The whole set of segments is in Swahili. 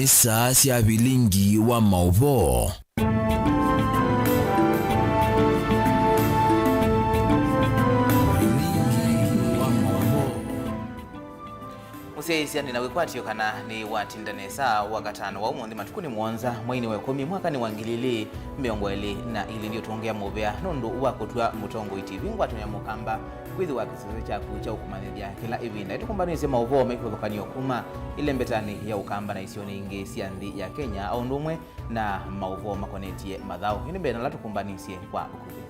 ni saa cia Vilingi wa Mauvoo. Museisi andi nawe kwatio kana ni watindane saa wagatano wa umundi matukuni mwanza mwaini wa 10 mwaka ni wangilili miongo eli na ili ndio tuongea movea nundu wakutwa mutongo TV ngwatu ya mukamba kwithu wa kisizo chaku cha ukumanithia kila ivinda itukumbanise Mauvoo mekuthokanio kuma ile mbetani ya ukamba na isioni ingi siandi ya Kenya au ndumwe na Mauvoo makonetie madhao ini mbena latukumbanisie kwa ukuvi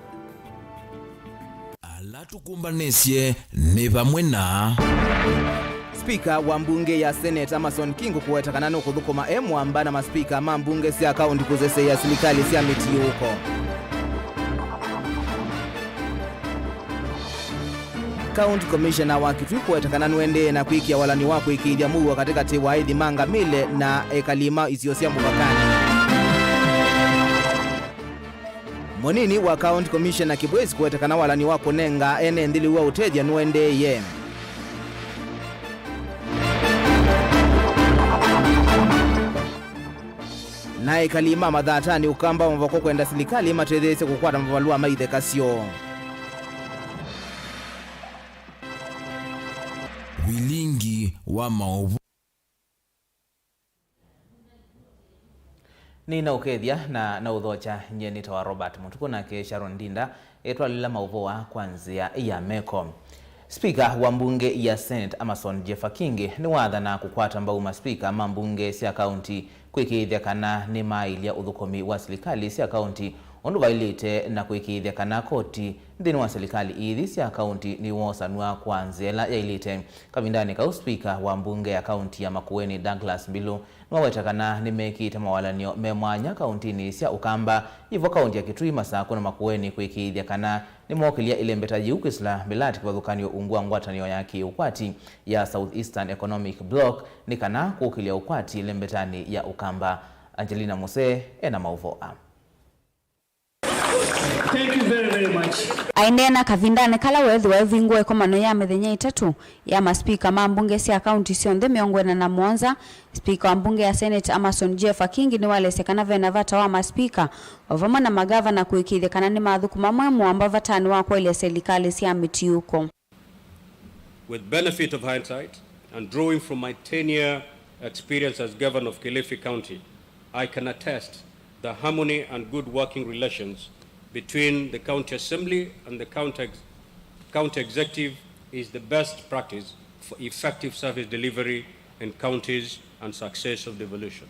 alatukumbanisye ni vamwe na Spika wa mbunge ya Senate Amason Kingu kuwetakana no kuthukuma mwamba na maspika mambunge si akaunti kuzese ya serikali si amiti huko. County Commissioner wa Kitui kuwetakana nuende na kuikia walani wako ikidia muwa katika tewa hithi manga mile na ekalima isiosia mubakani. Monini wa County Commissioner Kibwezi kuwetakana walani wako nenga ene ndili wa uteja nuende ye. Nae kalima madhatani ukamba mvako kwenda serikali matedhese kukwata mvalua maithe kasio. Vilingi wa Mauvoo. Ni na ukethia na udhocha nyenita wa Robert Mutuku na ke Sharon Dinda etwalila Mauvoo kwanzia ya meko. Spika wa mbunge ya Senate Amason Kingi ni wathana kukwata mbau maspika mambunge cia kaunti kwikithia kana ni mailia uthukomi wa serikali cia kaunti ondu vailite na kwikithia kana koti nthini wa serikali ithi cia kaunti ni wosanwa kwanzela ya ilite kavindani ka spika wa mbunge ya kaunti ya Makueni Douglas Mbilu niwawetakana ni mekite mawalanio memwanya kauntini cia ukamba ivo kaunti ya Kitui Masako na Makueni kwikithia kana ni mokilia ile mbetaji ukisla bilati kwa ungua ngwatanio yake ukwati ya South Eastern Economic Bloc ni kana kukilia ukwati ile mbetani ya ukamba. Angelina Muse ena Mauvoo. Thank you very much. Aindena kavindane kala wethi wa vingwe komano ya methenya itatu ya maspika mambunge cia county cionthe miongwena na mwanza. Spika wa mbunge ya Senate Amason Kingi ni walesekana vena vata wa maspika ovama na magavana kuikithia kana ni mathukuma mwemu amba vatani wako ile serikali cia miti huko. With benefit of hindsight and drawing from my 10-year experience as governor of Kilifi County, I can attest the harmony and good working relations between the county assembly and the county executive is the best practice for effective service delivery in counties and success of devolution.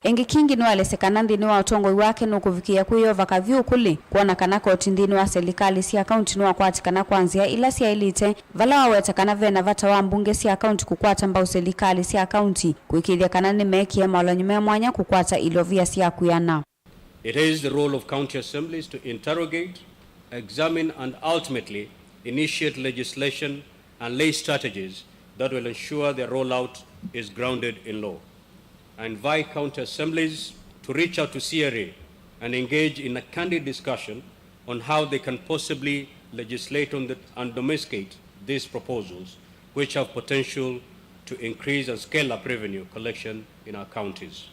Kingi ni walesekana nthini wa utongoi wake no kuvikia kuyova kavyu kuli kuona kana koti nthini wa serikali cia kaunti no kwatikana kwanzia ila cia elite vala wawetakana vena vata wa mbunge cia kaunti kukwata mbau serikali cia kaunti kuikithia kana ni mekie mawalanyo memwanya kukwata ilovia cia kuyana. It is the role of county assemblies to interrogate, examine and ultimately initiate legislation and lay strategies that will ensure their rollout is grounded in law. I invite county assemblies to reach out to CRA and engage in a candid discussion on how they can possibly legislate on and domesticate these proposals, which have potential to increase and scale up revenue collection in our counties.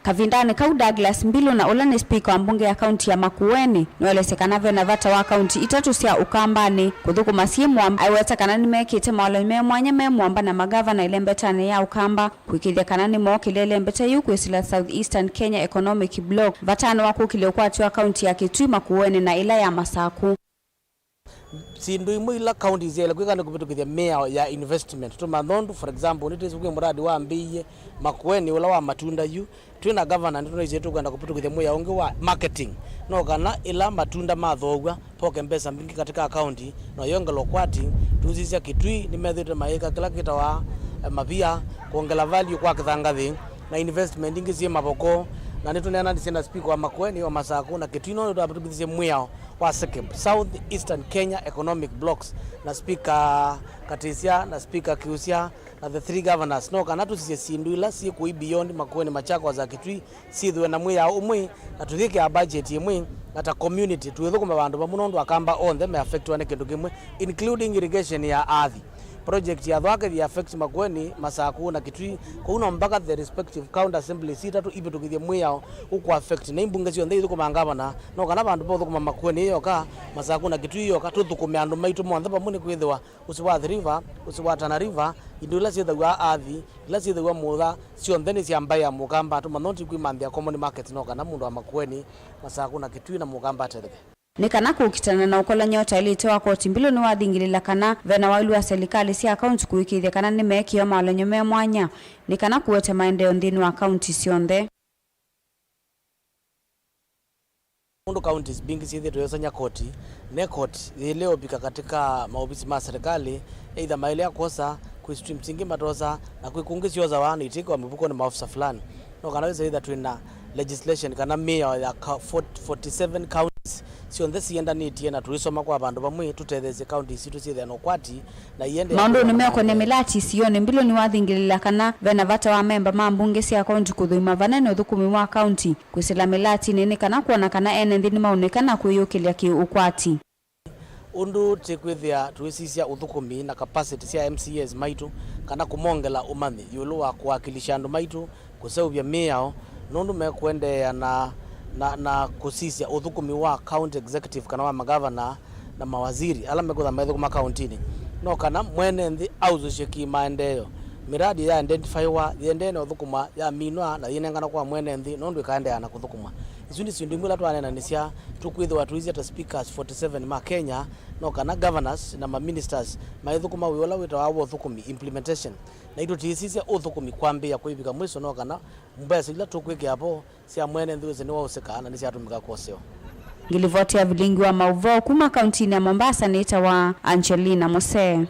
Kavindane kau Douglas Mbilu na ulani spika wa mbunge ya kaunti ya Makueni niwelesekana vena vata wa kaunti itatu cia ukambani kuthukuma simu aiwetakana ni mekite mawalanyo memwanya memwamba na magavana ile mbetane ya ukamba kuikithia kana ni mokile ile mbete yu kwisila South Eastern Kenya Economic Bloc vatano wako kile ukwati wa kaunti ya Kitui Makueni na ila ya Masako. Sindu imwe ila county zile kwikana kupitukithia mea ya investment to mathondu for example nitizukwe muradi wa mbiye Makueni ula wa matunda yu twina governor ndio izetu kwenda kupitukithia mwe ya onge wa marketing no kana ila matunda mathogwa poke mbesa mbingi katika county no yongelo kwati tuzizia Kitui ni methete maika kila kita wa mavia kuongela value kwa kithangathi na investment ingi zie maboko na nitu nena ndisena speaker wa Makueni wa Masako na Kitui no ndo apitukithia mwe yao wa South Eastern Kenya Economic Blocks na speaker Katisia na speaker Kiusia na the three governors no kana tusiye sinduila si ku beyond Makueni Machako za Kitui si thwe na mwe ya umwe na tuthike a budget imwe ata community tuwethukuma bandu bamuno ndo akamba on them affect wane kindu kimwe including irrigation ya athi project ya dhwake the affect Makueni Masaku na Kitui kuna mpaka the respective county assembly sita tu ibe tukithie mwiyao uko affect na imbunge cio ndei thukuma ngavana no kana bandu bo thukuma Makueni iyo ka Masaku na Kitui iyo ka tuthukume andu maitu monthe pamwe kwithwa usiwa river usiwa Tana river indula ciethagwa athi ila ciethagwa mutha cio ntheni cia mbaya mukamba tu manoti kwimambia common market no kana mundu wa Makueni Masaku na Kitui na mukamba tereke ni kana kukitana na ukola nyota ilitoa koti mbilo ni wathingilila kana vena wailu wa serikali cia akaunti kuikithia kana ni mekio malenyo me mwanya ni kana kuwete maendeleo nthini wa akaunti cionthe mundu counties bingi cithi tuyosanya koti ne koti leo bika katika maofisi ma serikali either maile ya kosa ku stream singi matosa na kuikungisio za wana itiko mibuko na maofisa fulani no kana weza either twina legislation kana mayor ya 47 counties sio ndesi yenda nitie na tulisoma kwa bandu bamwe tutetheze county situ cithi no kwati na yende maundu ni meko ne milati sione mbilo ni wathingilila kana vena vata wa member mambunge cia county kuthima vanene uthukumi wa county kwisila milati nini kana kuona kana ene nthini maonekana kuyukilia ki ukwati undu tekwithia tuisisia uthukumi na capacity cia MCAs maitu kana kumongela umami yulu wa kuwakilisha andu maitu kuseuvya miao nundu mekwendea na kusisia uthukumi wa county executive kana wa magavana na mawaziri ala mekutha maithukuma county no kana mwene nthi auzushiki maendeleo miradi ya identify wa yendene uthukuma ya minwa na yinengana kwa mwene nthi nundu ikaendea na kuthukuma izuni sindimula twanena nisia tukwithwa tuizia ta speakers 47 ma Kenya no kana governors na ma ministers maithukuma wiola wita wa uthukumi implementation na ito tiisisia uthukumi kwambia kuibika mwiso no kana mbesa ila tukwike hapo cia mwene nthi wese ni wausekana nisia atumika koseo ngilivotia Vilingi wa Mauvoo kuma kaunti ya Mombasa nita wa Angelina Mose.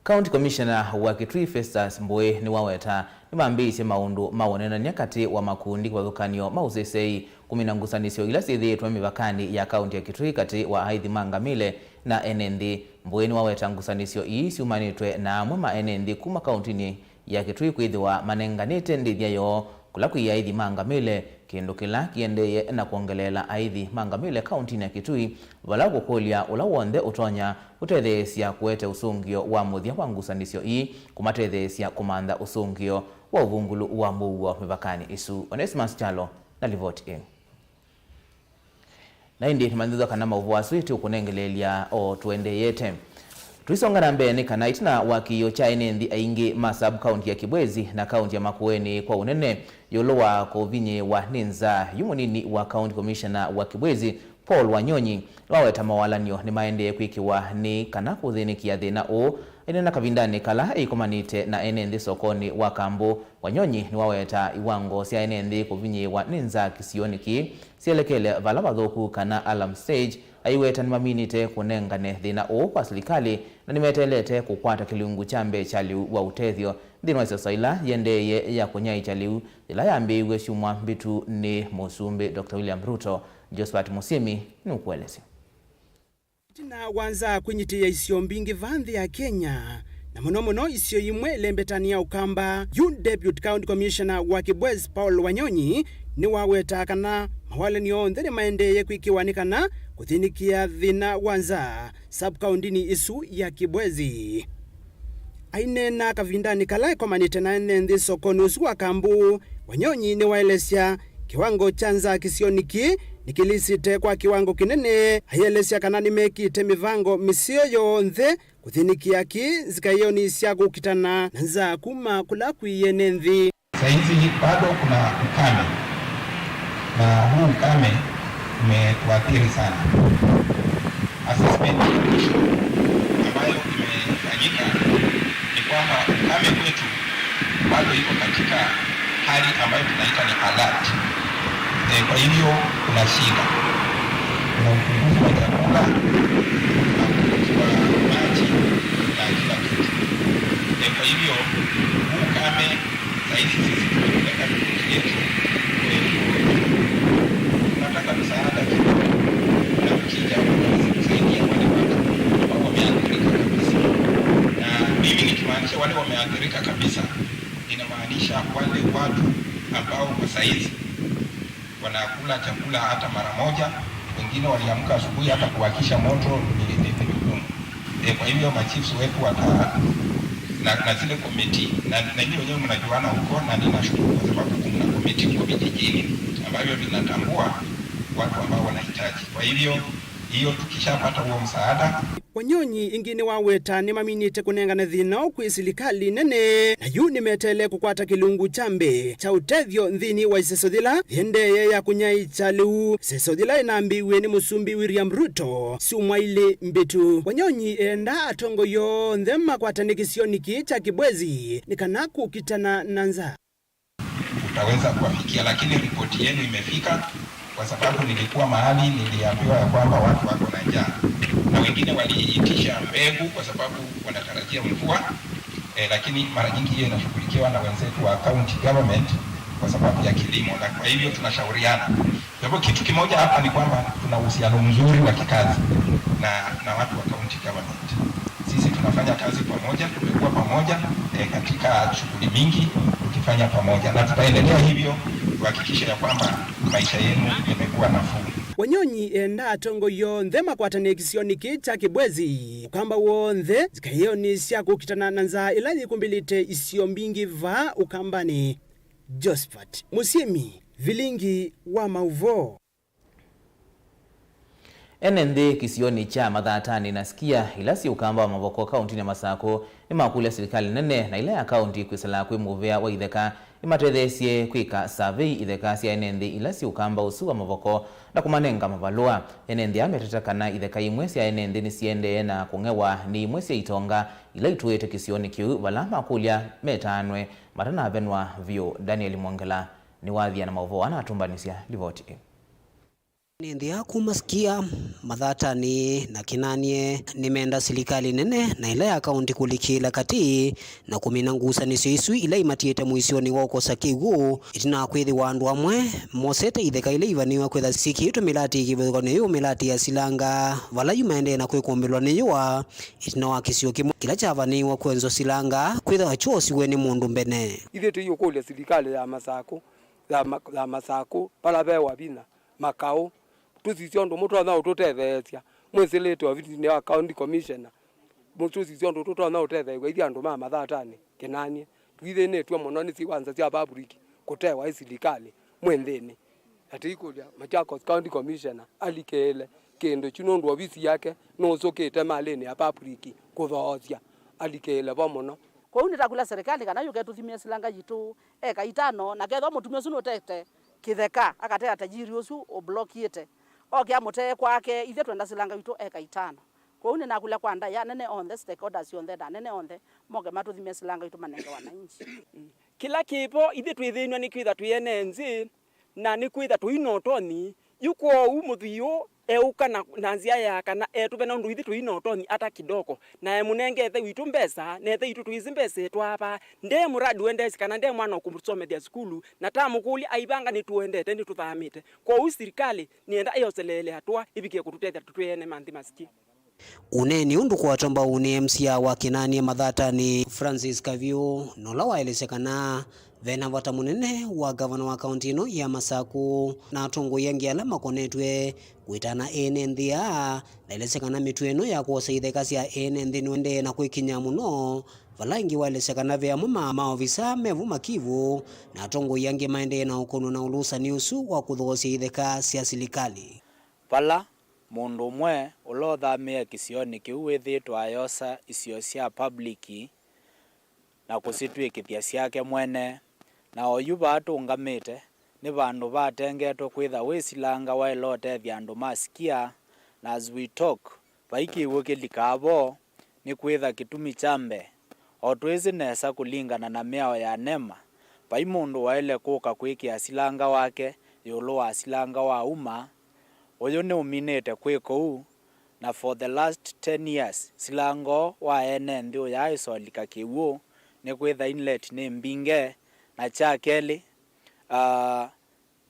County Commissioner wa Kitui Festus Mbowe ni waweta ni maambisi maundu mawonena nyakati wa makundi kwa dhukanio mauzesei kuminangusanisio ila sithi tuwe mivakani ya county ya Kitui kati wa haithi mangamile na enendi. Mbowe ni waweta ngusanisio ii siumanitwe na mwema enendi kuma county ya Kitui kuidhiwa manenganite ndithia yo kula kuia haithi mangamile kindu kila kiendeye na kuongelela haithi mangamile county ya Kitui wala kukulia ula wonde utonya utethesia kuete usungio wa muthia wa ngusanisio ii kumatethesia kumanda usungio wa uvungulu wa Mauvoo mivakani isu. Onesimus Chalo na livoti na indi tumandizo kana Mauvoo aswiti ukunengelelia o tuende yete tuisonga na mbeni kana itina wakiyo cha enendi aingi ma sub county ya Kibwezi na county ya Makueni kwa unene yolo wa kovinye wa ninza yumunini wa county commissioner wa Kibwezi Paul Wanyonyi waweta mawalanyo ni maende kwikiwa ni kana kuthinikia thina o ene na kavindani kala ikomanite na enendi sokoni wa Kambo. Wanyonyi ni waweta iwango cia enendi kovinye wa ninza kisioniki sielekele vala bathoku kana alarm stage aiweta ni maminite kunengane thina o kwa serikali na nimetelete kukwata kilungu chambe chaliu wa utethio ndino saila yendeye ya kunyai chaliu ila yambiwe shumwa mbitu ni Musumbi Dr. William Ruto. Josephat Musimi ni ukwelezi tina wanza kwinyiti ya isio mbingi vanthi ya Kenya na mono isio imwe lembetania ukamba Deputy County Commissioner wa Kibwezi Paul Wanyonyi ni waweta kana mawale ni ondhe maendeye kwikiwanikana kuthinikia thina wanza sub county ni isu ya Kibwezi aine na kavindani kala komanite na enendi sokoni usu wa Kambu. Wanyonyi ni waelesya kiwango chanza kisioniki nikilisite kwa kiwango kinene ayelesya kana nimekite mivango misio yonthe kuthinikia ki zikayoni isya gukitana na nza kuma kula kuiyenenthi. Saizi bado kuna ukame na huu ukame umetuathiri sana. Assessment ambayo imefanyika ni kwamba ukame kwetu bado iko katika hali ambayo tunaita ni alert. Kwa hivyo kuna shida, kuna upungufu wa chakula, kuna upungufu wa maji na kila kitu. Kwa hivyo huu ukame zaidi sisi tunapeleka ripoti yetu tunataka msaada kidogo na ukija kusaidia wale watu ambao wameathirika kabisa. Na mimi nikimaanisha wale wameathirika kabisa, inamaanisha wale watu ambao kwa saizi wanakula chakula hata mara moja, wengine waliamka asubuhi hata kuwakisha moto ni vigumu. Kwa hivyo machiefs wetu na zile komiti na hiyo wenyewe mnajuana huko, na ninashukuru kwa sababu kuna komiti huko vijijini ambavyo vinatambua watu ambao wanahitaji. Kwa hivyo hiyo tukishapata huo msaada, Wanyonyi ingine wawetani maminite kunengana thina kwi silikali nene na yu nimetele kukwata kilungu chambe cha utethyo nthini wa isesothila yendeye ya kunyai chaliu sesothila inaambiwe ni musumbi William Ruto siumwaile mbitu. Wanyonyi enda atongo yo nthema kwatanikisio niki cha kibwezi nikanaku kitana nanza utaweza kuwafikia, lakini ripoti yenu imefika kwa sababu nilikuwa mahali niliambiwa ya kwamba watu wako na njaa na wengine waliitisha mbegu kwa sababu wanatarajia mvua, lakini mara nyingi hiyo inashughulikiwa na wenzetu wa county government kwa sababu ya kilimo, na kwa hivyo tunashauriana. Kwa hivyo kitu kimoja hapa ni kwamba tuna uhusiano mzuri wa kikazi na watu wa county government. Sisi tunafanya kazi pamoja, tumekuwa pamoja katika shughuli mingi tukifanya pamoja, na tutaendelea hivyo kuhakikisha ya kwamba maisha yenu yamekuwa nafuu. Wanyonyi enda atongo yo nthema kwatanikisio niki cha kibwezi ukamba wonthe zikayo ni sia kukitana nanza ila yikumbilite isio mbingi va ukambani. Josephat Musiemi, Vilingi wa Mauvoo. Enende kisioni cha Mathatani nasikia ila si ukamba wa Mavoko kaunti ya Masako ni makuli ya serikali nene na ila ya kaunti kwisala kwi muvea wa itheka imatethesie kwika survey itheka sia enende ila si ukamba usu wa Mavoko na kumanenga mavalua. Enende ametetekana itheka imwe sia enende ni siende na kungewa ni imwe sia itonga ila ituete kisioni kiu vala makulia metanwe matana venwa vio. Daniel Mwangela ni wadhia na Mauvoo anatumbanisia livoti. Nendea kumasikia Mathatani na Kinanie nimenda serikali nene na ila ya kaunti kulikila kati na kuminangusa nisiswi ila imatiete muisioni woko sakigu itina kwithi wandu amwe mosete itheka ile ivaniwa kwitha sikitu milati kivethiko niyo milati ya silanga vala yumaende na kwikumbirwa niyo itina wakisio kimwe kila chavaniwa kwenzo silanga kwitha wachosi weni mundu mbene ithe tuyo kulia serikali ya Masako pala bewa bina makao tuzisiondo mutu na ututethetia mweselete wa vitini wa county commissioner mutu zisiondo tutu na utethetia ithi andu ma Mathatani Kinanie twithene twa muno ni siwanza cia public kutewa serikali mwentheni ati ikulia Machakos county commissioner alikele kendo chinondu ofisi yake no sokete maleni ya public kuthothia alikele bo muno kwa unita kula serikali kana yuke tuthimia silanga yitu eka itano na ketho mutumia suno tete kitheka akatea tajiri usu oblokiete okia mutee kwake ithe twenda silanga yitu eka itano kwa une nakula kwa ndaya nene on the stakeholders on the nene on the moge matuthimia silanga yitu manenge wananchi kila kipo ithe twithinwa ni kwitha twienenzi na ni kwitha twinotoni yuko umuthio euka na nzia ya kana etuvena ndu ithi twinotoni ata kidoko na emunenge ethe witu mbesa na ethe itu twizi mbesa twapa nde muradi wendesi kana nde mwana okumsomethia skulu na tamukuli aibanga ni tuendete ndi tuthamite kwa serikali nienda eyoselele hatwa ibikie kututethia tutwene manthi masiki uneni undu kwa tomba une MCA wa Kinanie Mathatani Francis Kavio nola waelesekana vena vata munene wa gavana wa kaunti ino ya Masako na atongo yangi ala makonetwe kuitana enenthia na elesekana mitu eno ya kuosa ithekasi ya enenthi nwende na kwikinya muno valangi waelesekana vya mama maofisa mevu makivu na atongo yangi maende na ukono na ulusa ni usu wa kuthosia itheka sia serikali pala mundu mwe ulothamia kisioni kiu withitwa ayosa isio cia public na kusitwikithia ciake mwene na oyu batungamite ni vandu batengetwo kwitha wisilanga wailotethia andu masikia na as we talk vaikiwe kilikavo ni kwitha kitumi chambe o twizi nesa kulingana na miao ya nema pai mundu waile kuka kwikia silanga wake yulu wa silanga wa uma oyo ni uminite kwikou na for the last 10 years silango wa ene ndio ya isolika kiwu ni kwitha inlet ni mbinge na chakeli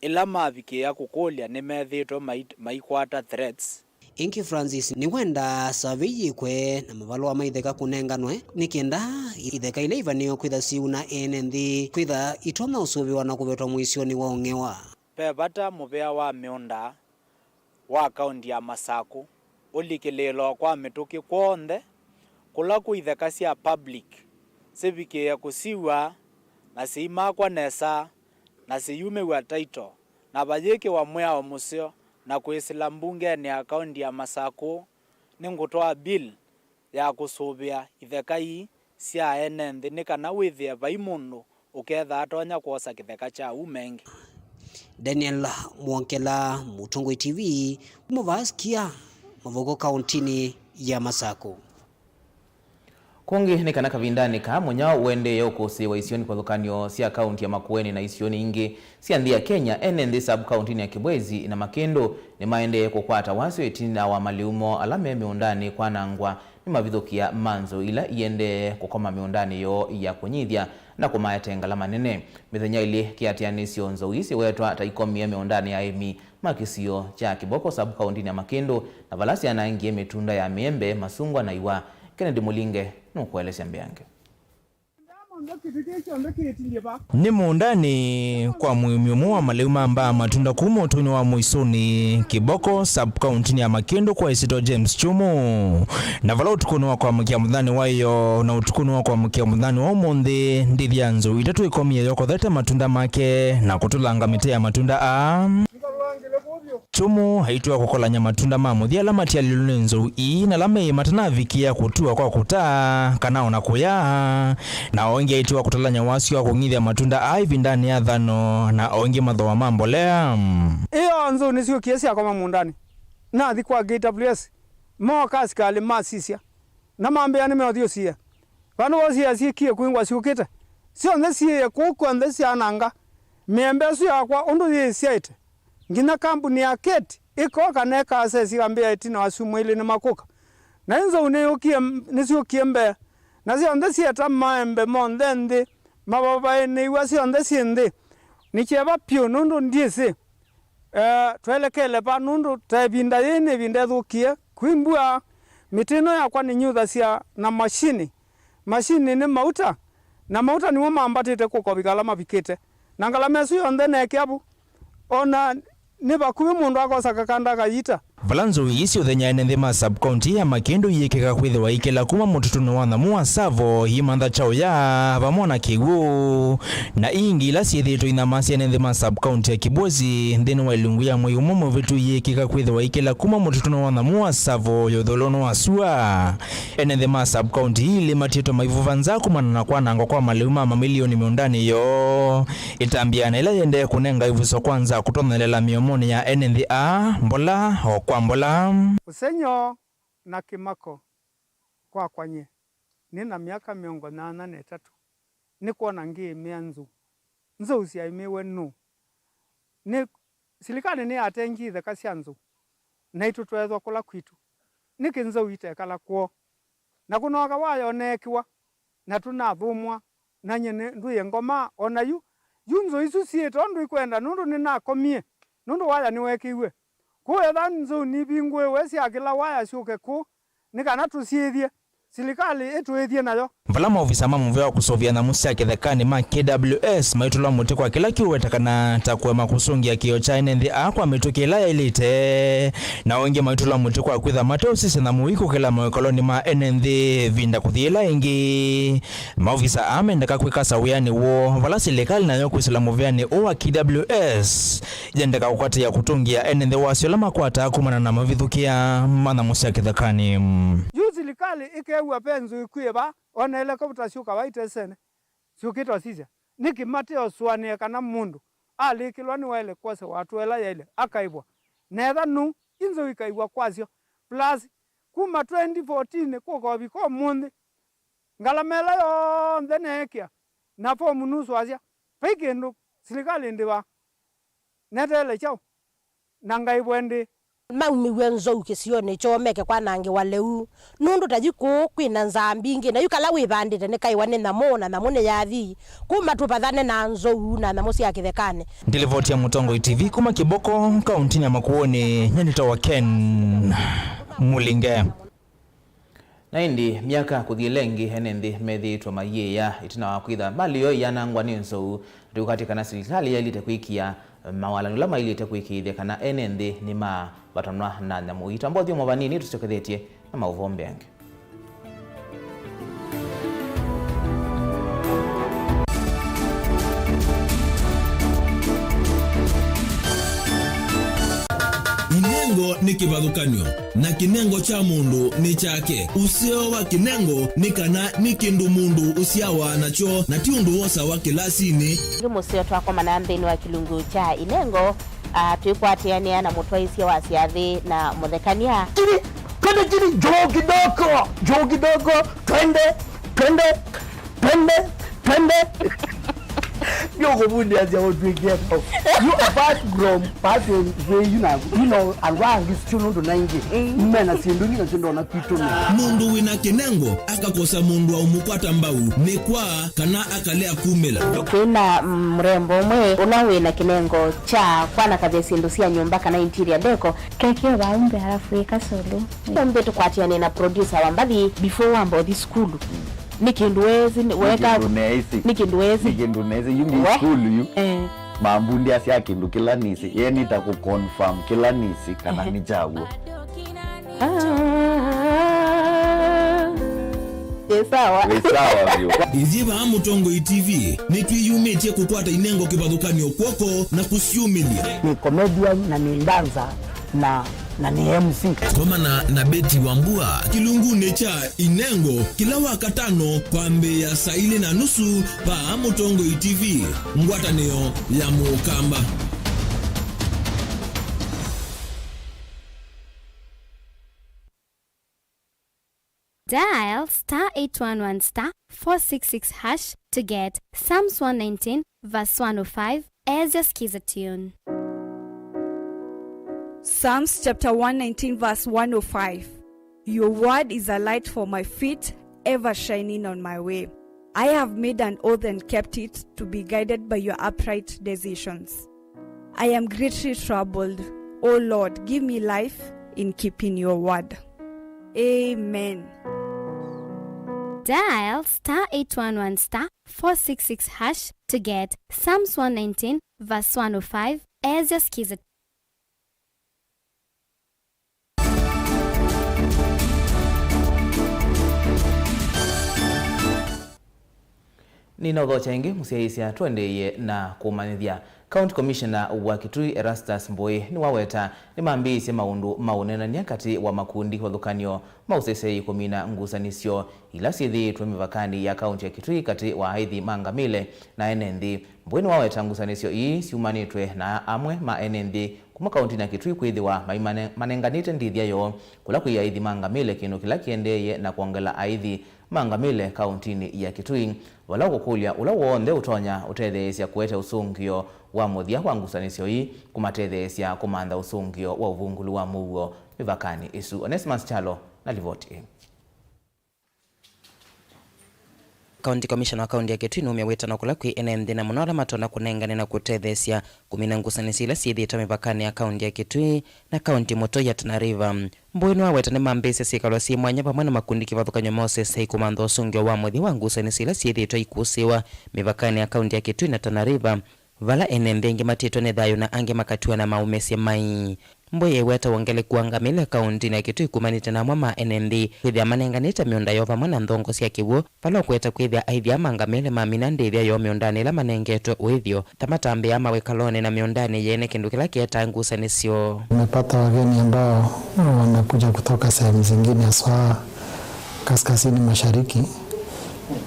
ila maviki ya kukulia ni methito maikwata threats Inki Francis ni wenda survey kwe na mavalua maitheka kunenganwe nikienda itheka ile ivanio kwitha siuna enenthi kwitha itona usuvi wana kuvetwa muisioni wa ungewa pebata muvea wa miunda wa kaunti ya Masako ulikililo kwa mituki kwonthe kula kuitheka cia public sibikia kusiwa na siimakwa nesa na siyumewa title na bajeke wa mwao museo na kuisila mbungeni akaunti ya Masaku ni ngutwa bill ya kusubia itheka hii cia enenthi ni kana withia vai mundu uketha atonya kuosa kitheka cha umengi. Daniel Mwankela, MUTUKU TV, Muvaskia, Mauvoo kauntini ya Masaku. Kungi ni kana kavindani ka munya wende yokusi wa isioni kwa thukanio sia kaunti ya Makueni na isioni ingi sia ndia Kenya enenthi sub kaunti ya Kibwezi na Makendo ni maende kukwata wasio itina wa maliumo alame miundani kwa nangwa ni mavithukia manzo ila iende kukoma miundani yo ya kunyithia na kumayatenga la manene mithenya ili kiatianisio nzowisi wetwa taikomia miundani ya emi makisio cha Kiboko sub kaunti ya Makendo na valasi anaingie mitunda ya miembe masungwa na iwa Kennedy Mulinge nukuelesha mbiange. Ni muundani kwa muhimu wa maleuma amba matunda kumo tuni wa muisuni Kiboko sub county ya Makendo kwa isito James Chumu na vala utukunuwa kwa mkia mudhani wayo na utukunuwa kwa mkia mudhani wa umonde ndivyanzo itatu ikomia yoko dhete matunda make na kutulanga mitea matunda Chumu haituwa kukolanya matunda mamuthi alamati ya lilunenzo na lame matana vikia kutua kwa kutaa kanao na kuya na onge haituwa kutalanya wasi wa kungithia matunda vindani ya dhano na onge madhoa mambolea iyo nzo nisio kiesi ya kama mundani na di kwa GWS mo kaskali masisia na mambe ya nimeothio sia vano wosia sia kie kuingwa siukite sio ndesia ya kuku ndesia nanga miembe su ya kwa undu yesia ite ngina kampuni ya Keti iko kaneka asesi ambia itina wasumwili ni makuka na inzo uneyokie nisio kiembe na sio ndesia ta maembe mondendi mababa ni wasi ndesi ndi nicheba pio nundu ndiese twelekele pa nundu tabinda yene bindethukie kwimbua mitino yakwa ni nyutha cia na mashini ni mauta na mauta niwo mambatite kukobikala mabikite na ngalama cio nthe nekiabu ona ni bakubi mundu akosa kanda kayita Valanzo isi uthenya enenthi ma sub county ya Makendo yikeka kwithiwa ikela kuma mututuno wa Thamu wa Savo himantha chao ya vamona Kigu na ingi ila siethitwo inamasi enenthi ma sub county ya Kibwezi nthini wa ilungu ya mwei umwe vitu yikeka kwithiwa ikela kuma mututuno wa Thamu wa Savo yotholono wa Sua enenthi ma sub county ili matieto maivuva nza kumana na kwanangwa kwa maleuma mamilioni miundani yo itambiana ila yende kunenga ivuso kwanza kutonelela miomoni ya enenthi mbola kwambola usenyo na kimako kwa kwanye nina miaka 83 nikuona ngi mianzu nzo usia imewe nu ni silikani ni atengi the kasyanzu na itutwezwa kula kwitu nikinzo itekala kwo na kunoga wayo nekiwa na tunathumwa na nyene nduye ngoma onayu yunzo isu sieto ndu ikwenda nundu ninakomie nundu waya niwekiwe kuwetha nzo nibingwe wesi akila waya shuke ku nikana tusiethie silikali etwethie nayo vala maofisa mamuvea kusovia na musi akithekani ma KWS maitula muti kwa kila kiuwetakana takwe makusungia kio cha enenthi kwa mituki ila ya ilite na wengi maitula muti kwa kwitha mateo sisi na muiku kila mawekoloni ma enenthi vinda kuthila ingi maofisa amendeka kwikasa wiani wo vala silikali na yoku islamu viani uwa KWS jendeka kukwati ya kutungia enenthi wasiola makwata kumana na mavithukia mana musi akithekani silikali ikewa penzu ikueba ona ile kabuta shuka waite sene shukitwa sija niki mateo swane kana mundu ali kilwani wale kwase watu ela ile akaibwa netha nu inzo ikaibwa kwasio plus kuma 2014 kuko biko mundi ngalamela yo ndenekia na po munusu asia pekendo silikali ndiwa netele chao nangaibwende maumi wenzo ukisione chomeke kwa nange waleu nundu tajiku kwina nzambingi na yukala wibandite nekaiwane namona namone yathi kuma tupathane na nzo na namosi yakithekane Ndilivoti ya Mutongo TV kuma Kiboko kaunti ya Makueni nyanita wa Ken Mulinge na indi miaka kuthilengi henenthi methitwa mayeya itina wa kwitha mali yo yanangwa ni nzo ndukati kana serikali yalite kwikia mawalano la mailite kwikithia kana enenthi ni ma batanwa na nyamu itambo thio movanini tustokethetie na mauvombe ange kivathukanio na kinengo cha mundu ni chake. Usio wa kinengo ni kana ni kindu mundu usiawa nacho na ti undu wosa wa kilasini. Musio twakoma na nthini wa kilungu cha inengo twikwatiania na mutwaisia wa siathi na muthekania. Kiri jo kidogo twende Yoko bundi as your big get. You apart from passing where you know and wang is still to 90. Mena sinduni na sindo na kitu. Mundu wina kinengo akakosa mundu wa umupata mbau ni kwa kana akalea kumela. Kuna mrembo mwe unawe na kinengo cha kwana kaze sindusia nyumba kana interior deco keke waumbe halafu ekasolo. Mbe tukwatiane na producer wambali before wambo the school. Nikinduwezi weka nikinduwezi yumi school yu mambundi asia kindu kila nisi ye nita ku confirm kila nisi kana ni jago sawa vyo iziva mutongo TV nitwiyumetie kukwata inengo kivathukanio kwoko na kusiumilia. Ni comedian na ni danza na ni MC. Koma na Beti Wambua kilungune cha inengo kila wakatano kwa mbeya saa 4:30 pa Mutongo TV ngwatanio ya Mukamba. Dial *811*466# to get Psalms 119 verse 105 as your skiza tune. Psalms chapter 119 verse 105. Your word is a light for my feet, ever shining on my way. I have made an oath and kept it, to be guided by your upright decisions. I am greatly troubled. O Lord, give me life in keeping your word. Amen. Dial *811*466# to get Psalms 119 verse 105 as your skiza. Nina udhocha ingi musiaisia tuendeye na kumanithia. County Commissioner wa Kitui Erastus Mboi ni waweta ni maambisi maundu maunenania kati wa makundi wathukanio mausesei kumina ngusanisio ila sithi tuemivakani ya kaunti ya Kitui kati wa haithi mangamile na enenthi. Mboi ni waweta ngusanisio ii siumanitwe na amwe ma enenthi kuma kaunti na Kitui kwithiwa manenganite ndithia yo kula kwi haithi mangamile kinu kila kiendeye na kuongela haithi mangamile kauntini ya Kitui wala kukulia ula wonde utonya utetheesya kuete usungio wa muthia kwa ngusanisio hii kumatetheesya kumantha usungio wa uvungulu wa Mauvoo mivakani isu. Onesimus Chalo na livoti. County Commissioner wa kaunti ya Kitui numeweta na kula kwi enenthi na munora matona kunengane na kutetheesya kumina ngusanisi ila siithitwe mivakani ya kaunti ya Kitui na kaunti moto ya Tana River. Mboi ni waweta ni maambisi sikalo si mwanya pamwe na makundi kivathukanyo mosesei kumantha usungio wa muthia wa ngusanisi ila siithitwe ikusiwa mivakani ya kaunti ya Kitui na Tana River vala enenthi ingi matitwe ni thayu na angi makatua na maumesye mai. Mboi eweta wongele kuangamile kaunti na Kitui kumanite na mwama enenthi kwithia manenganite miunda yo pamwe na nthongo sya kiwu palo kweta kwithia aithia mangamile mamina ndithia yo miundani ila manengetwe uithio tamatambi ya mawekalone na miundani yene kindu kila kieta ngusanisio. Tumepata wageni ambao wanakuja kutoka sehemu zingine haswa kaskazini mashariki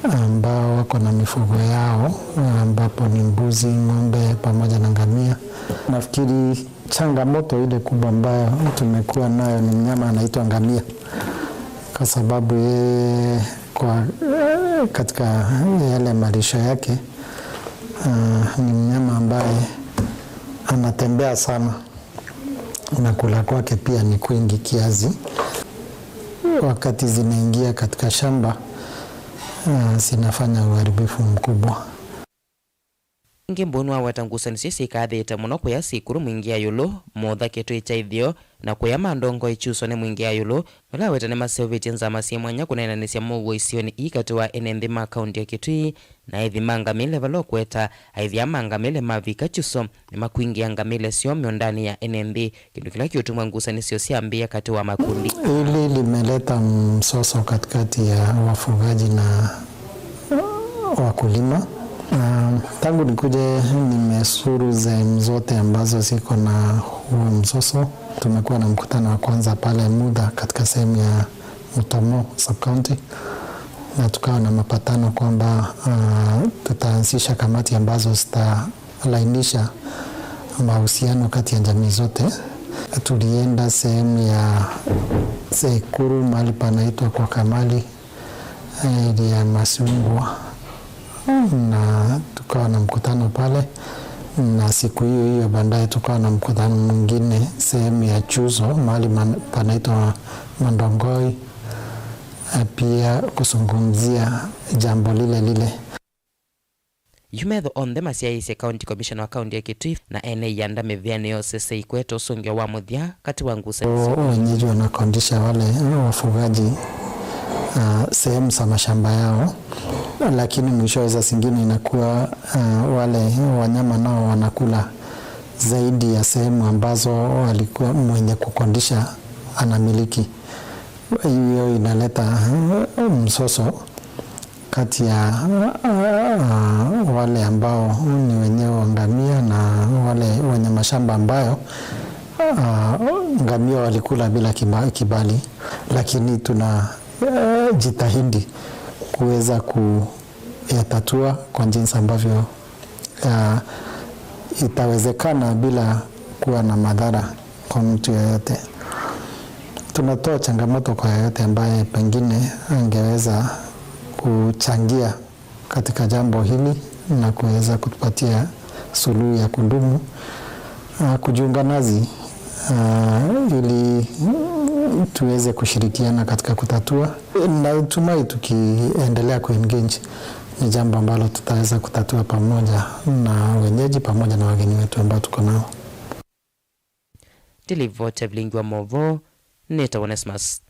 ambao wako na mifugo yao ambapo ni mbuzi, ng'ombe pamoja na ngamia. Nafikiri changamoto ile kubwa ambayo tumekuwa nayo ni mnyama anaitwa ngamia, kwa sababu yeye katika yale malisho yake ni mnyama ambaye anatembea sana na kula kwake pia ni kwingi kiasi. Wakati zinaingia katika shamba sinafanya uharibifu mkubwa. Mboni waweta ngusanisio sikathite muno kuya sikuru mwingia yulu motha Kitui cha ithio na kuya mandongo ichuso ni mwingia yulu wala weta ni maseviti nzama si mwanya kunenanisya Mauvoo isioni ikati wa enenthi ma kaunti ya Kitui na ithi mangamile valo kweta aithia mangamile mavika chuso ni makuingia ngamile sio miondani ya enenthi kindu kila kiutumwa ngusanisio siambia kati wa makundi. Hili limeleta msoso katikati ya wafugaji na wakulima. Tangu nikuje nimesuru sehemu zote ambazo ziko na huo msoso tumekuwa na mkutano wa kwanza pale muda katika sehemu ya Mutomo sub-county, na tukawa na mapatano kwamba tutaanzisha kamati ambazo zitalainisha mahusiano kati ya jamii zote. Tulienda sehemu ya Sekuru, mahali panaitwa kwa Kamali ya Masungwa, na tukawa na mkutano pale, na siku hiyo hiyo baadaye tukawa na mkutano mwingine sehemu ya Chuzo, mahali panaitwa Mandongoi, pia kuzungumzia jambo lile lile. Yumetho on them asiaise county commissioner wa county ya Kitui na ene yanda meviane yose seikweto sungyo wa muthia kati wangu sensi. Wenyeji wanakondisha wale wafugaji sehemu za mashamba yao, lakini mwisho za zingine inakuwa wale wanyama nao wanakula zaidi ya sehemu ambazo walikuwa mwenye kukondisha anamiliki. Hiyo inaleta msoso kati ya wale ambao ni wenyewe wa ngamia na wale wenye mashamba ambayo ngamia walikula bila kibali, lakini tunajitahidi kuweza kuyatatua kwa jinsi ambavyo itawezekana bila kuwa na madhara kwa mtu yeyote. Tunatoa changamoto kwa yeyote ambaye pengine angeweza kuchangia katika jambo hili na kuweza kutupatia suluhu ya kudumu, kujiunga nazi ili tuweze kushirikiana katika kutatua, na tumai tukiendelea kuengage ni jambo ambalo tutaweza kutatua pamoja na wenyeji pamoja na wageni wetu ambao tuko nao. Delivote Vilingi wa Mauvoo, Neta Onesmus.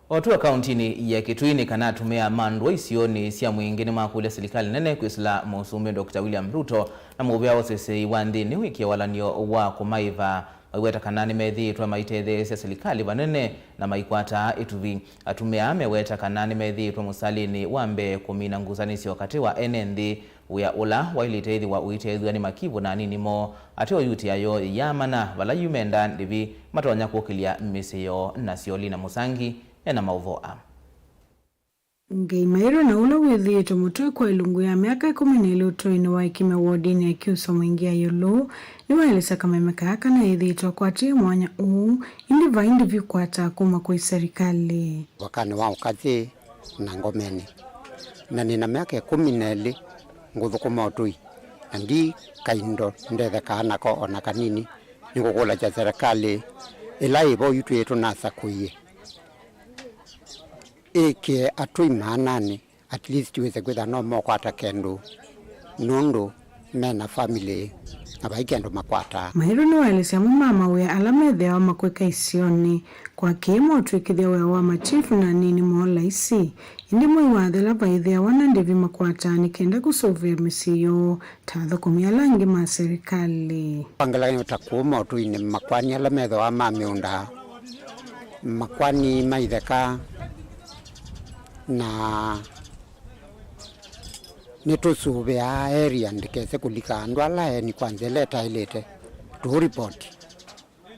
Otua kauntini ya Kitui kana tumea mandwa isioni sia mwingine makule serikali nene kuisla Musumbi Dr. William Ruto na mubia wosese iwandi ni wiki walanio wa kumaiva waweta kanani methi twa maithe sia serikali banene na maikwata ituvi atumea meweta kanani methi twa musalini wambe kumina nguzanisi wakati wa enendi uya ula wailitethi wa uitethwa ni makivu na nini mo ateo yuti ayo yamana wala yumenda ndivi matonya kukilia misiyo na siolina musangi ena Mauvoo. Ngei mairo na ula withieto mutwe kwa ilungu ya miaka 12 utoini wa ikime wodini ya kiuso mwingia yolo ni waelesa kama imekaka na ithieto kwa tia mwanya indi vaindi vikwata kuma kwa serikali. Wakani wao kazi na ngomeni na nina miaka 12 nguthukuma utui ndi kaindo ndethe kana ko ona kanini nikukula cha serikali ila ibo yutu yetu nasa kuye eke atui manani at least tuweze kwenda no mokwata kendo nondo mena family abaikendo makwata. Mahiru ni waelesea mama we alamedhe wa makweka isioni kwa kemo tuikithia wa machifu na nini mola isi indi mwi wathela baithia wana ndivi makwata ni kenda kusovia misiyo tatho kumialangi ma serikali. Pangala utakuma tu ni makwani alamedhe wa mamiunda makwani maitheka na nitusubea area ndikese kulika ndwala ni kwanza leta ilete to report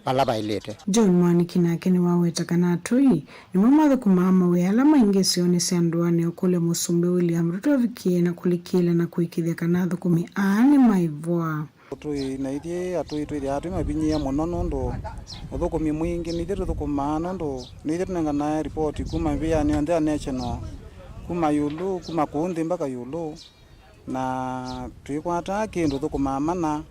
alaba ilete. John Mwaniki nake ni waweta kana atui ni mamadha kumama we alama ingesione sianduane okule Musumbi William Ruto vikie na kulikile na kuikithia kanatho kumi aani maivoa. Atui na ithie atui atui mabinyia muno nondo uthukumi mwingi ni ithie thukuma nondo ni ithie tunengana report kuma via ni onda national kuma yulu kuma kundi mpaka yulu na tuikwata kindu thukuma mana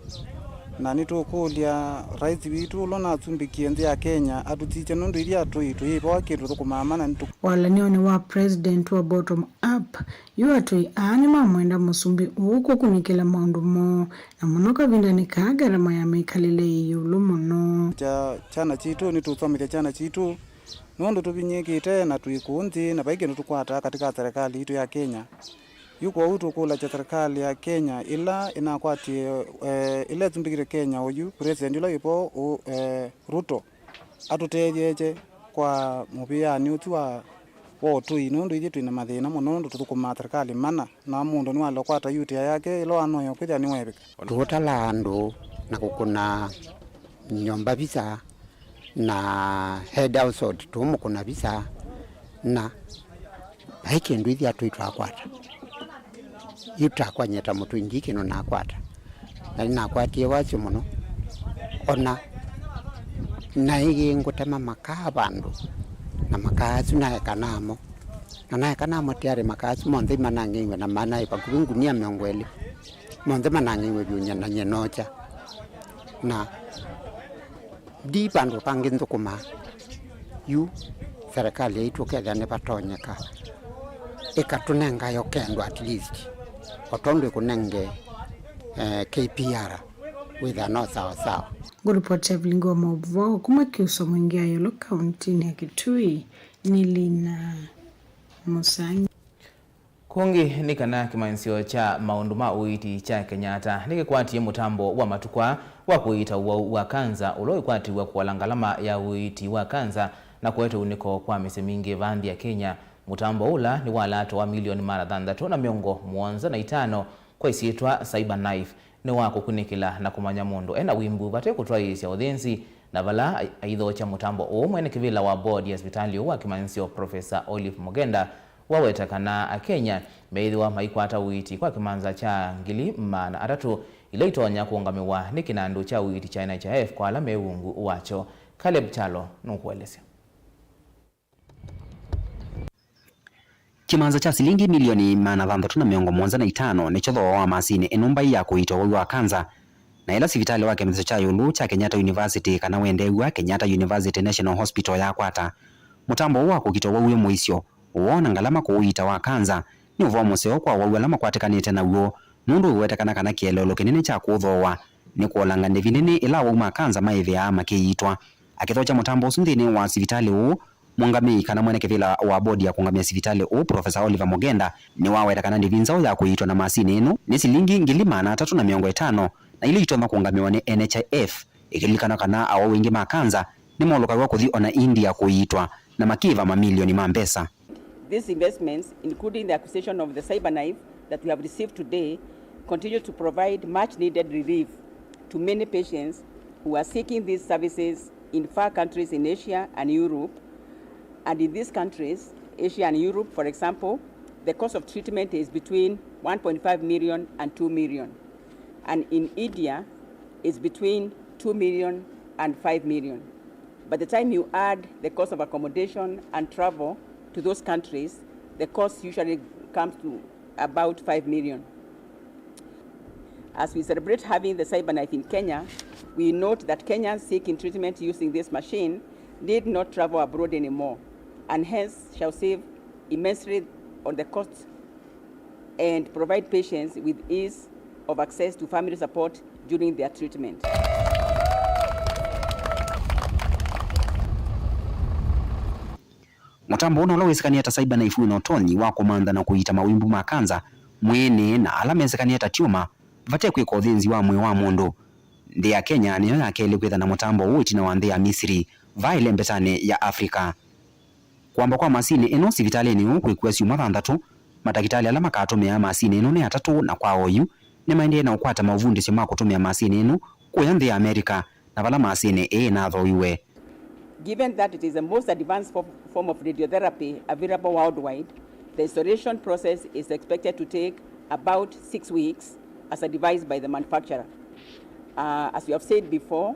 na nitukulia rais witu lona tumbikie nthi ya Kenya atutiche nundu iria atui tuipo kindu thukuma mana nitu wala nioni wa president wa bottom up yu atui aani mamwenda Musumbi uko kunikila maundu mo na munoka vinda ni kagarama ya meikalile yulu muno chana chitu nituthomithia chana chitu nondo tubinyikite na tuikunthi na baike tukwata katika serikali yetu ya Kenya yuko utu kula cha serikali ya Kenya ila inakwati ile tumbikire Kenya uyu president ila ipo Ruto atutejeje kwa mubia ni utwa wotu inondo ije twina mathina muno ndo tuthukuma serikali mana na mundu ni walo kwata yuti yake ilo anoyo kwithia ni webika tutala andu na kukuna nyomba visa na head household tumu kuna visa na haike nduithi atu itwakwata itakwanyeta mutu ingiki no nakwata na nakwatie wasio muno ona na igi ngutema makaa bandu na makasu na ekanamo na ekanamo tiare makasu monthe manangiwe na mana ipakuvingu ni amengweli monthe manangiwe byunya na nyenocha na di bandu panginzo kuma yu serikali yetu Kenya ne patonyeka ikatunenga yo kendo at least otondo kunenge KPR with no sawa. Guripoti ya Vilingi wa Mauvoo kuma kiuso mwingia yolo kauntini ya Kitui Nilina Musanyi. Kungi nikana kimansio cha maundu ma uiti cha Kenyatta nikikwatie mutambo wa matukwa wa kuita wa kanza uloi kwati wa kuwalangalama ya uiti wa kanza na kuweta uniko kwa mise mingi vandi ya Kenya. Mutambo ula ni walato wa milioni mara thandatu na miongo muonza na itano kwa isiitwa cyber knife ni wako kunikila na kumanya mundu ena wimbu vate kutwa isi ya udhensi na vala aidho cha mutambo mwene kivila wa board ya hospitali wa kimansio Professor Olive Mogenda wawetakana Kenya meidhiwa maikwata uiti kwa kimanza cha ngili mana atatu ilaitonya kuongamiwa ni kinandu cha uiti cha NHIF kwa alame ungu wacho. Caleb Chalo nukuelesea. Kimanza cha silingi milioni mana thandatu na miongo muonza na itano ni chodho wa masini enumba ya kuitwa wa kanza na ila sivitali wake mzicho cha yulu cha Kenyatta University kana wendewa Kenyatta University National Hospital ya kwata mutambo wa kukitwa uyo muisyo uona ngalama kuita wa kanza ni uvo museo kwa wawelama kwatekanite na uo nundu uwetekana kana kielelo kinene cha kuthowa ni kuolanga nevinene ila wa kanza maive ya makiitwa akithocha mutambo usundini wa sivitali u Mungami kana mwene kivila wa bodi ya kungamia sivitali u Professor Olive Mogenda ni wawetakana ndivinzao ya kuitwa na masini enu ni silingi ngilimana 350 na ili itwa makungamiwa ni NHIF ikilikana kana awa wingi makanza ni moloka wa kuthi ona India kuitwa na makiva mamilioni mambesa. These investments, including the acquisition of the cyber knife that we have received today, continue to provide much needed relief to many patients who are seeking these services in far countries in Asia and Europe. And in these countries, Asia and Europe, for example, the cost of treatment is between 1.5 million and 2 million. And in India, it's between 2 million and 5 million. By the time you add the cost of accommodation and travel to those countries, the cost usually comes to about 5 million. As we celebrate having the cyber knife in Kenya, we note that Kenyans seeking treatment using this machine need not travel abroad anymore, and hence shall save immensely on the cost and provide patients with ease of access to family support during their treatment. Mutambo uno lawesekania ta cyber knife no toni wa komanda na kuita mawimbu makanza mwene na alamesekania ta tiuma vate kwiko thinzi wa mwe wa mundu ndi ya Kenya niyo yakeli kwitha na mutambo uiti na wandhi ya Misri vaile mbetane ya Afrika kwamba kwa masini eno sivitali ni kwikwa siuma thandatu matakitali ala makatumia masini eno ni atatu na kwa oyu ni maende na ukwata mavundi sima kutumia masini eno kuya nthi ya Amerika na vala masini na thoiwe. Given that it is the most advanced form of radiotherapy available worldwide, the installation process is expected to take about 6 weeks as advised by the manufacturer. As we have said before,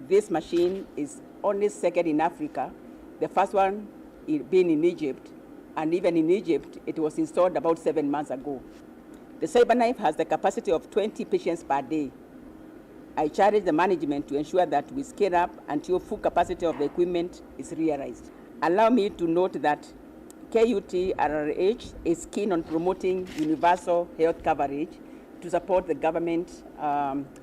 this machine is only second in Africa, the first one being in Egypt, and even in Egypt, it was installed about 7 months ago. The cyber knife has the capacity of 20 patients per day. I challenge the management to ensure that we scale up until full capacity of the equipment is realized. Allow me to note that KUT-RRH is keen on promoting universal health coverage to support the government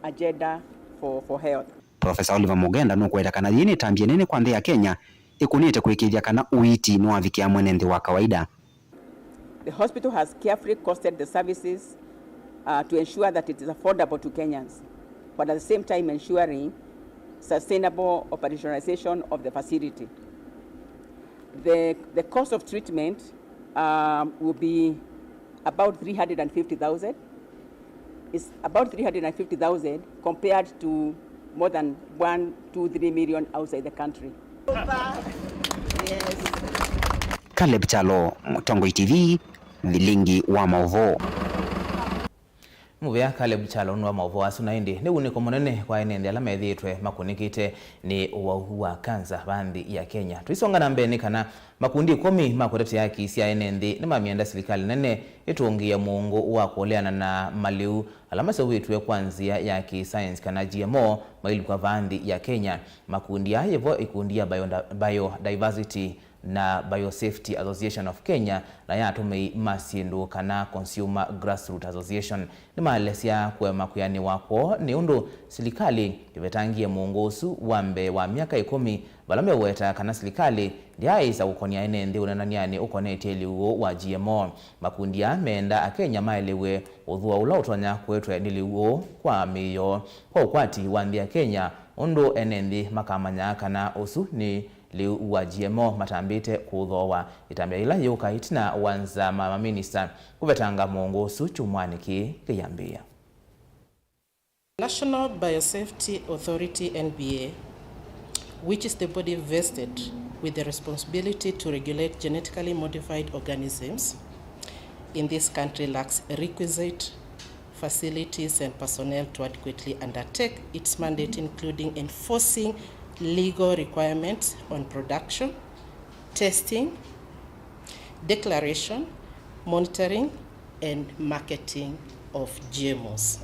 agenda for health. Professor Olive Mogenda nukweta kana yini tambie nene kwa nthi ya Kenya ikunite kwikithia kana uiti no avikia mwene nthi wa kawaida. The hospital has carefully costed the services to ensure that it is affordable to Kenyans, but at the same time ensuring sustainable operationalization of the facility. The cost of treatment will be about 350,000. It's about 350,000 compared to more than 1, 2, 3 million outside the country. Yes. Caleb Chalo, Mutongo TV, Vilingi wa Mauvoo. Muvia Caleb Chalo nwa Mauvoo asuna indi ni uniko munene kwa enende ala methitwe makunikite ni uwahu wa kanza bandi ya Kenya. Tuisonga na mbeni kana makundi 10 makurete ya kisia enende ni mamienda serikali nene itungia muungu wa kuoleana na maliu alamasa witwe kwanzia ya ki-science kana GMO mailu kwa bandi ya Kenya. Makundi ya hivyo ikundia Biodiversity na Biosafety Association of Kenya na yatumei masindu kana Consumer Grassroots Association ni maalesia kwema kuyani wapo ni undu serikali ivetangie muongosu wambe wa miaka 10 balame weta kana serikali ndiaisa ukonia enende unananiani ukoneti eliuo wa GMO. Makundi ya meenda Kenya maelewe udhua ula utonya kwetwe niliuo kwa miyo kwa ukwati wandi ya Kenya undu enende makamanya kana usu ni liu wa GMO matambite kuthowa itambia ila yuka itina wanza mama minister kuvetanga muongosu chumwani ki kiyambia. National Biosafety Authority NBA, which is the body vested with the responsibility to regulate genetically modified organisms in this country, lacks requisite facilities and personnel to adequately undertake its mandate, including enforcing legal requirements on production, testing, declaration, monitoring, and marketing of GMOs.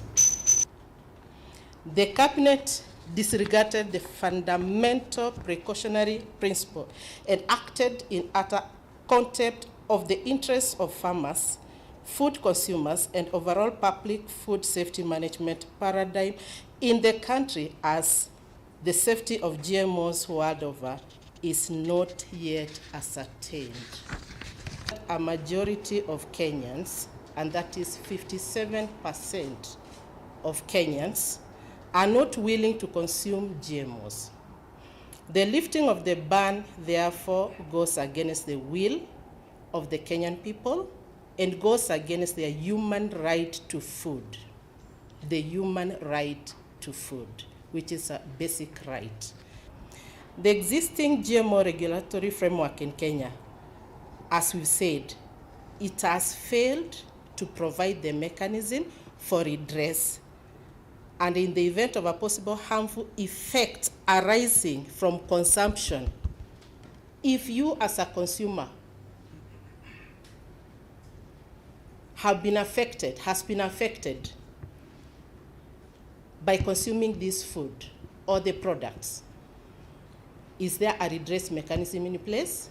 The Cabinet disregarded the fundamental precautionary principle and acted in utter contempt of the interests of farmers, food consumers, and overall public food safety management paradigm in the country, as the safety of GMOs world over is not yet ascertained. A majority of Kenyans, and that is 57% of Kenyans, are not willing to consume GMOs. The lifting of the ban, therefore, goes against the will of the Kenyan people and goes against their human right to food. The human right to food, which is a basic right. The existing GMO regulatory framework in Kenya, as we've said, it has failed to provide the mechanism for redress, and in the event of a possible harmful effect arising from consumption, if you as a consumer has been affected by consuming this food or the products, is there a redress mechanism in place?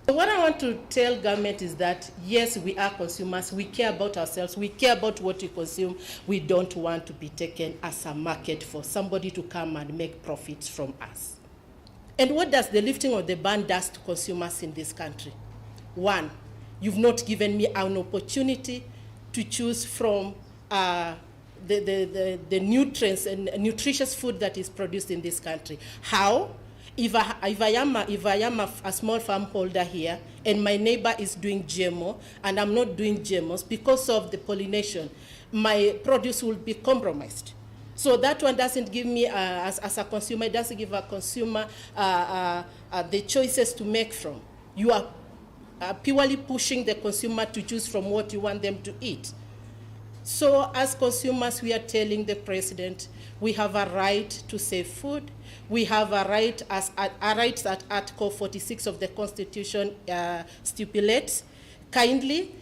So what I want to tell government is that, yes, we are consumers, we care about ourselves, we care about what we consume. We don't want to be taken as a market for somebody to come and make profits from us. And what does the lifting of the ban do to consumers in this country? One, you've not given me an opportunity to choose from the nutrients and nutritious food that is produced in this country. How? If I am a small farm holder here and my neighbor is doing GMO and I'm not doing GMOs, because of the pollination, my produce will be compromised. So that one doesn't give me, as a consumer, it doesn't give a consumer the choices to make from. You are purely pushing the consumer to choose from what you want them to eat. So as consumers, we are telling the president, we have a right to safe food. We have a right that Article 46 of the Constitution stipulates. Kindly